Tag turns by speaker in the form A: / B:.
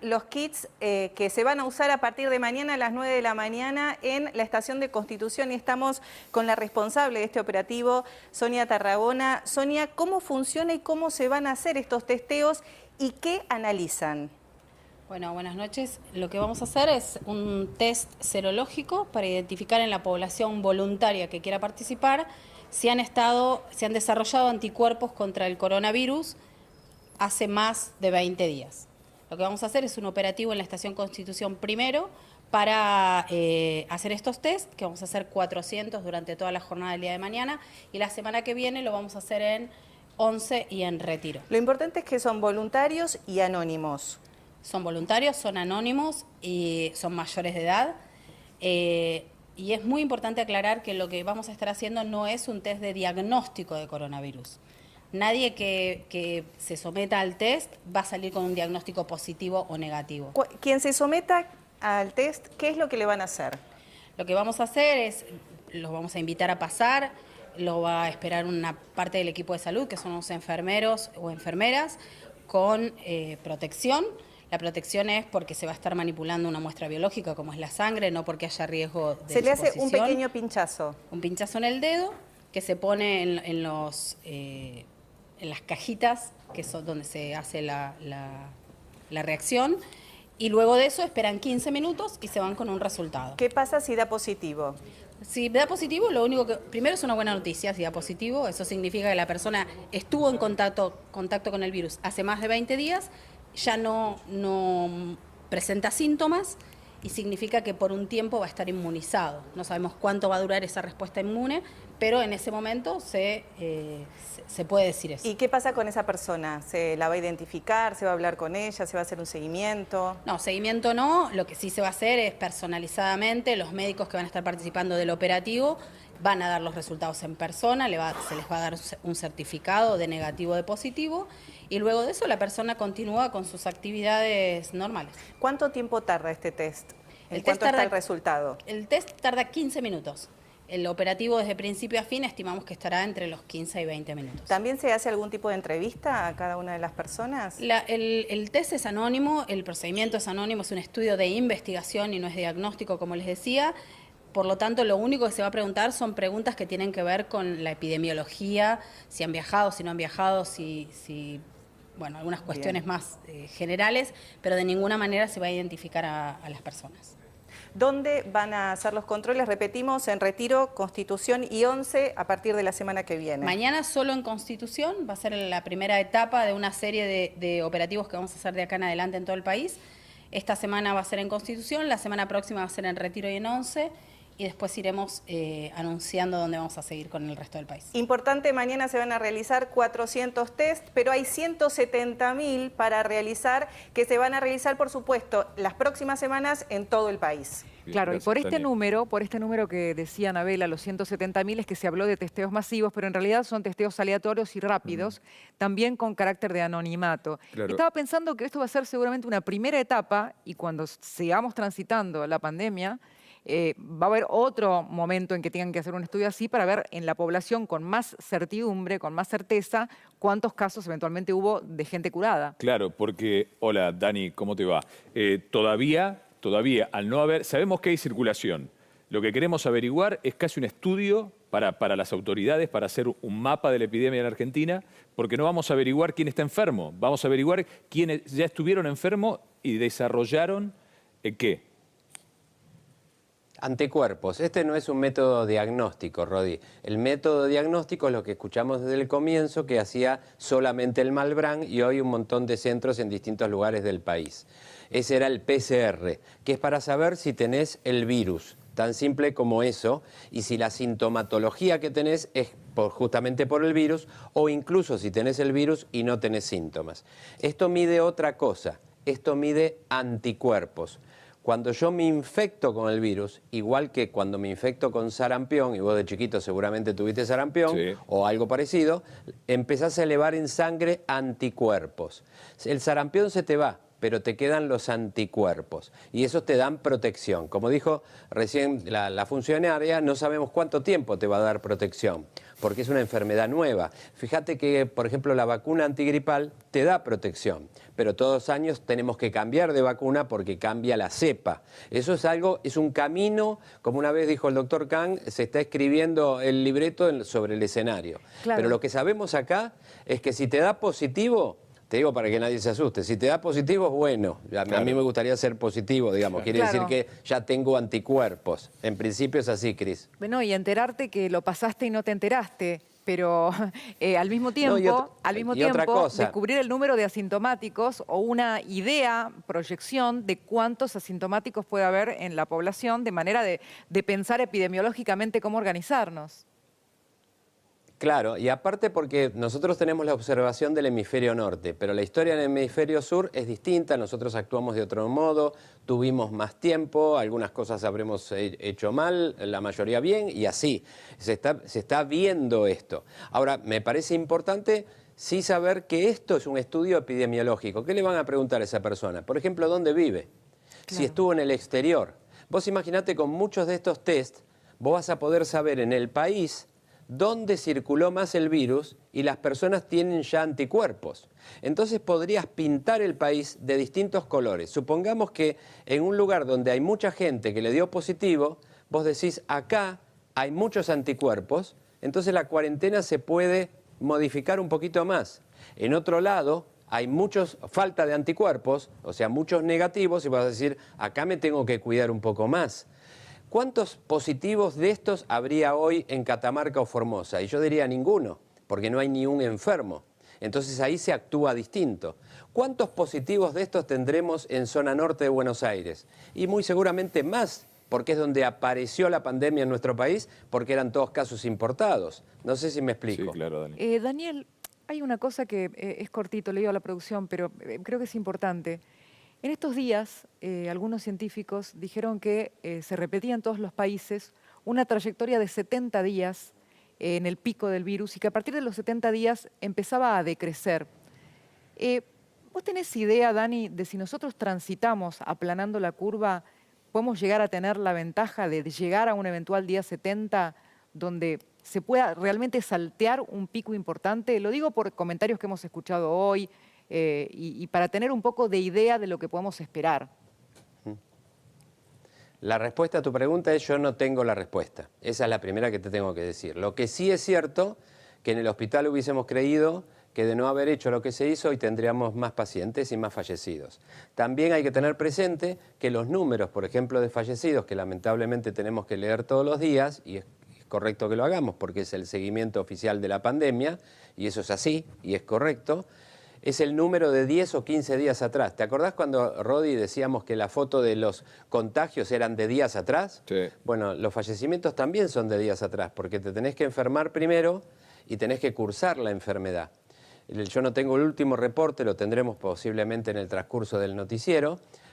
A: Los kits que se van a usar a partir de mañana a las 9 de la mañana en la estación de Constitución y estamos con la responsable de este operativo, Sonia Tarragona. Sonia, ¿cómo funciona y cómo se van a hacer estos testeos y qué analizan?
B: Bueno, buenas noches. Lo que vamos a hacer es un test serológico para identificar en la población voluntaria que quiera participar si han desarrollado anticuerpos contra el coronavirus hace más de 20 días. Lo que vamos a hacer es un operativo en la Estación Constitución primero para hacer estos test, que vamos a hacer 400 durante toda la jornada del día de mañana, y la semana que viene lo vamos a hacer en 11 y en Retiro.
A: Lo importante es que son voluntarios y anónimos.
B: Son voluntarios, son anónimos y son mayores de edad. Y es muy importante aclarar que lo que vamos a estar haciendo no es un test de diagnóstico de coronavirus. Nadie que se someta al test va a salir con un diagnóstico positivo o negativo.
A: Quien se someta al test, ¿qué es lo que le van a hacer?
B: Lo que vamos a hacer es, los vamos a invitar a pasar, lo va a esperar una parte del equipo de salud, que son los enfermeros o enfermeras, con protección. La protección es porque se va a estar manipulando una muestra biológica, como es la sangre, no porque haya riesgo de
A: Se le hace
B: exposición.
A: un pequeño pinchazo.
B: Un pinchazo en el dedo que se pone en las cajitas, que son donde se hace la reacción, y luego de eso esperan 15 minutos y se van con un resultado.
A: ¿Qué pasa si da positivo?
B: Si da positivo, lo único que... Primero es una buena noticia si da positivo, eso significa que la persona estuvo en contacto con el virus hace más de 20 días, ya no presenta síntomas y significa que por un tiempo va a estar inmunizado. No sabemos cuánto va a durar esa respuesta inmune, pero en ese momento se puede decir eso.
A: ¿Y qué pasa con esa persona? ¿Se la va a identificar? ¿Se va a hablar con ella? ¿Se va a hacer un seguimiento?
B: No, seguimiento no. Lo que sí se va a hacer es personalizadamente. Los médicos que van a estar participando del operativo van a dar los resultados en persona, se les va a dar un certificado de negativo de positivo y luego de eso la persona continúa con sus actividades normales.
A: ¿Cuánto tiempo tarda este test? ¿En cuánto está el resultado?
B: El test tarda 15 minutos. El operativo desde principio a fin estimamos que estará entre los 15 y 20 minutos.
A: ¿También se hace algún tipo de entrevista a cada una de las personas?
B: El test es anónimo, el procedimiento es anónimo, es un estudio de investigación y no es diagnóstico, como les decía. Por lo tanto, lo único que se va a preguntar son preguntas que tienen que ver con la epidemiología, si han viajado, si no han viajado, bueno, algunas cuestiones más generales, pero de ninguna manera se va a identificar a las personas.
A: ¿Dónde van a hacer los controles? Repetimos, en Retiro, Constitución y 11 a partir de la semana que viene.
B: Mañana solo en Constitución, va a ser la primera etapa de una serie de operativos que vamos a hacer de acá en adelante en todo el país. Esta semana va a ser en Constitución, la semana próxima va a ser en Retiro y en 11. Y después iremos anunciando dónde vamos a seguir con el resto del país.
A: Importante, mañana se van a realizar 400 test, pero hay 170.000 para realizar, que se van a realizar, por supuesto, las próximas semanas en todo el país.
C: Claro, y por este número que decía Anabela, los 170.000, es que se habló de testeos masivos, pero en realidad son testeos aleatorios y rápidos, también con carácter de anonimato.
D: Claro.
C: Estaba pensando que esto va a ser seguramente una primera etapa y cuando sigamos transitando la pandemia, va a haber otro momento en que tengan que hacer un estudio así para ver en la población con más certidumbre, con más certeza, cuántos casos eventualmente hubo de gente curada.
D: Claro, porque, hola Dani, ¿cómo te va? Todavía, al no haber, sabemos que hay circulación. Lo que queremos averiguar es casi un estudio para las autoridades, para hacer un mapa de la epidemia en Argentina, porque no vamos a averiguar quién está enfermo, vamos a averiguar quiénes ya estuvieron enfermos y desarrollaron ¿qué?
E: Anticuerpos. Este no es un método diagnóstico, Rodi. El método diagnóstico es lo que escuchamos desde el comienzo, que hacía solamente el Malbrán y hoy un montón de centros en distintos lugares del país. Ese era el PCR, que es para saber si tenés el virus, tan simple como eso, y si la sintomatología que tenés es justamente por el virus, o incluso si tenés el virus y no tenés síntomas. Esto mide otra cosa, esto mide anticuerpos. Cuando yo me infecto con el virus, igual que cuando me infecto con sarampión, y vos de chiquito seguramente tuviste sarampión, sí, o algo parecido, empezás a elevar en sangre anticuerpos. El sarampión se te va, pero te quedan los anticuerpos y esos te dan protección. Como dijo recién la funcionaria, no sabemos cuánto tiempo te va a dar protección. porque es una enfermedad nueva. Fíjate que, por ejemplo, la vacuna antigripal te da protección, pero todos los años tenemos que cambiar de vacuna porque cambia la cepa. Eso es algo, es un camino, como una vez dijo el doctor Kang, se está escribiendo el libreto sobre el escenario.
C: Claro.
E: Pero lo que sabemos acá es que si te da positivo, te digo para que nadie se asuste, si te da positivo es bueno. A mí me gustaría ser positivo, digamos. Quiere decir que ya tengo anticuerpos. En principio es así, Cris.
C: Bueno, y enterarte que lo pasaste y no te enteraste, pero al mismo tiempo,
E: otra cosa.
C: descubrir el número de asintomáticos o una idea, proyección de cuántos asintomáticos puede haber en la población, de manera de pensar epidemiológicamente cómo organizarnos.
E: Claro, y aparte porque nosotros tenemos la observación del hemisferio norte, pero la historia en el hemisferio sur es distinta, nosotros actuamos de otro modo, tuvimos más tiempo, algunas cosas habremos hecho mal, la mayoría bien, y así, se está viendo esto. Ahora, me parece importante sí saber que esto es un estudio epidemiológico. ¿Qué le van a preguntar a esa persona? Por ejemplo, ¿dónde vive? Si estuvo en el exterior. Vos imaginate, con muchos de estos test, vos vas a poder saber en el país dónde circuló más el virus y las personas tienen ya anticuerpos. Entonces podrías pintar el país de distintos colores. Supongamos que en un lugar donde hay mucha gente que le dio positivo, vos decís, acá hay muchos anticuerpos, entonces la cuarentena se puede modificar un poquito más. En otro lado, hay falta de anticuerpos, o sea, muchos negativos, y vas a decir, acá me tengo que cuidar un poco más. ¿Cuántos positivos de estos habría hoy en Catamarca o Formosa? Y yo diría ninguno, porque no hay ni un enfermo. Entonces ahí se actúa distinto. ¿Cuántos positivos de estos tendremos en zona norte de Buenos Aires? Y muy seguramente más, porque es donde apareció la pandemia en nuestro país, porque eran todos casos importados. No sé si me explico.
D: Sí, claro, Dani.
C: Daniel, hay una cosa que es cortito, le digo a la producción, pero creo que es importante. En estos días, algunos científicos dijeron que se repetía en todos los países una trayectoria de 70 días en el pico del virus y que a partir de los 70 días empezaba a decrecer. ¿Vos tenés idea, Dani, de si nosotros transitamos aplanando la curva, podemos llegar a tener la ventaja de llegar a un eventual día 70 donde se pueda realmente saltear un pico importante? Lo digo por comentarios que hemos escuchado hoy, y para tener un poco de idea de lo que podemos esperar.
E: La respuesta a tu pregunta es: yo no tengo la respuesta. Esa es la primera que te tengo que decir. Lo que sí es cierto, que en el hospital hubiésemos creído que de no haber hecho lo que se hizo, hoy tendríamos más pacientes y más fallecidos. También hay que tener presente que los números, por ejemplo, de fallecidos, que lamentablemente tenemos que leer todos los días, y es correcto que lo hagamos porque es el seguimiento oficial de la pandemia, y eso es así, y es correcto, es el número de 10 o 15 días atrás. ¿Te acordás cuando, Rodi, decíamos que la foto de los contagios eran de días atrás?
D: Sí.
E: Bueno, los fallecimientos también son de días atrás, porque te tenés que enfermar primero y tenés que cursar la enfermedad. Yo no tengo el último reporte, lo tendremos posiblemente en el transcurso del noticiero,